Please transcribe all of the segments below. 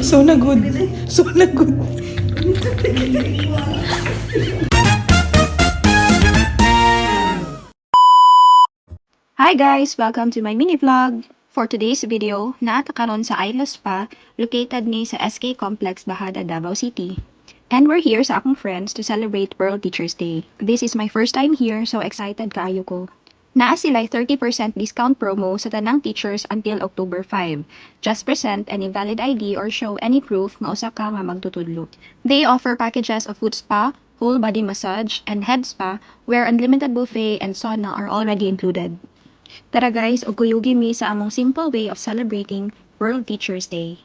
So na good. So na good. Hi guys! Welcome to my mini vlog. For today's video, naata karon sa Isla Spa, located ni sa SK Complex, Bahada, Davao City. And we're here sa akong friends to celebrate World Teachers Day. This is my first time here, so excited kaayo ko. Naa sila 30% discount promo sa tanang teachers until October 5. Just present any valid ID or show any proof nga usa ka nga magtutudlo. They offer packages of foot spa, whole body massage, and head spa where unlimited buffet and sauna are already included. Tara guys, og kuyugi mi sa among simple way of celebrating World Teachers Day.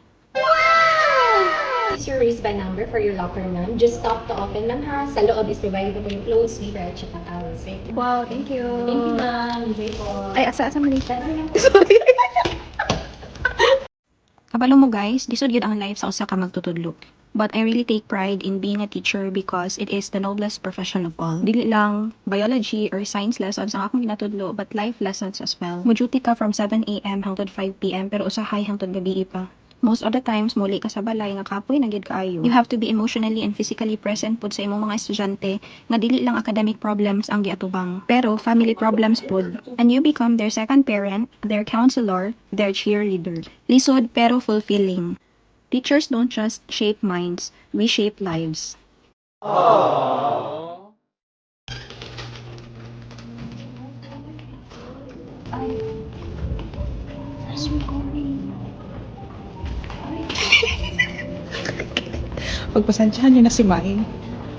This is your wristband number for your locker, ma'am. Just stop to open lang ha. Sa loob is provided po yung clothes, feeder, at saka towels. Wow, thank you. Thank you, ma'am. Enjoy po. Ay, asa Malaysia. Sorry. Kabalo mo guys, disod yun ang life sa usa ka magtutudlo. But I really take pride in being a teacher because it is the noblest profession of all. Dili lang biology or science lessons ang akong ginatudlo, but life lessons as well. Mo-duty ka from 7 a.m. hangtod 5 p.m. pero usahay hangtod gabi pa. Most of the times, muli ka sa balay nga kapoy na gid kaayo. You have to be emotionally and physically present pud sa imong mga estudyante nga dili lang academic problems ang giatubang, pero family problems pud. And you become their second parent, their counselor, their cheerleader. Lisod pero fulfilling. Teachers don't just shape minds, we shape lives. Pagpasensyahan niyo na si Mai.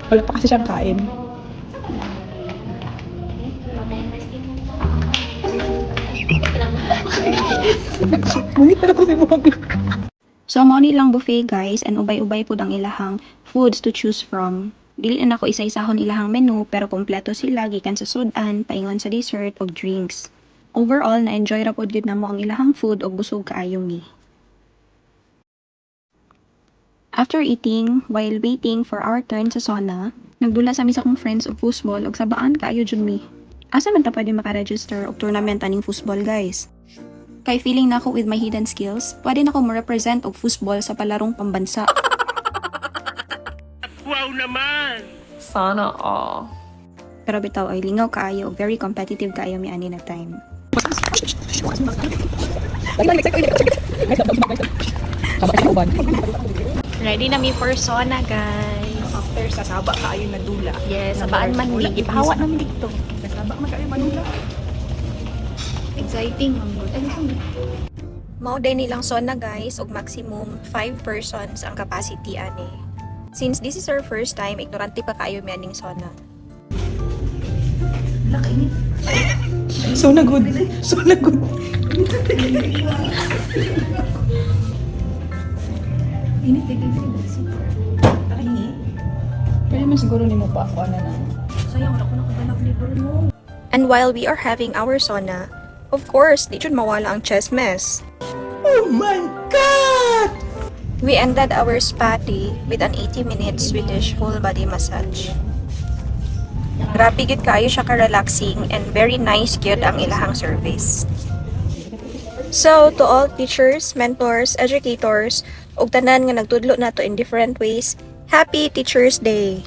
Wala pa kasi siyang kain. Mungit na ako si Mami. So, money lang buffet guys, and ubay-ubay pud ang ilahang foods to choose from. Dili na ako isa-isahon ilahang menu, pero kompleto sila gikan sa sudan, paingon sa dessert ug drinks. Overall, na-enjoy ra pud gid namo ang ilahang food ug busog kaayo mi. After eating, while waiting for our turn sa sauna, nagdula sa mi sa akong friends og foosball ug sabaan kaayo jud mi. Asa man ta pwede maka-register og tournament aning foosball guys? Kay feeling na ako with my hidden skills, pwede na ako ma-represent og foosball sa palarong pambansa. Wow naman! Sana all. Pero bitaw ay lingaw kaayo ug very competitive kaayo mi ani na time. Ready na mi for sauna, guys. After sasaba kaayo na dula. Yes, sabaan man mi. Ipahawa namin dito. Sasaba man kaayo manula. Exciting ang good. Mao day nilang sauna guys ug maximum 5 persons ang capacity ani. Since this is our first time, ignorante pa kayo mi aning sauna. So na good. So na good. Pwede man siguro ni mo pa ako na. And while we are having our sauna, of course, di jud mawala ang chest mess. Oh my God! We ended our spa day with an 80-minute Swedish whole body massage. Grabe gid kaayo siya ka-relaxing and very nice gyud ang ilahang service. So, to all teachers, mentors, educators, ug tanan nga nagtudlo nato in different ways, Happy Teachers Day!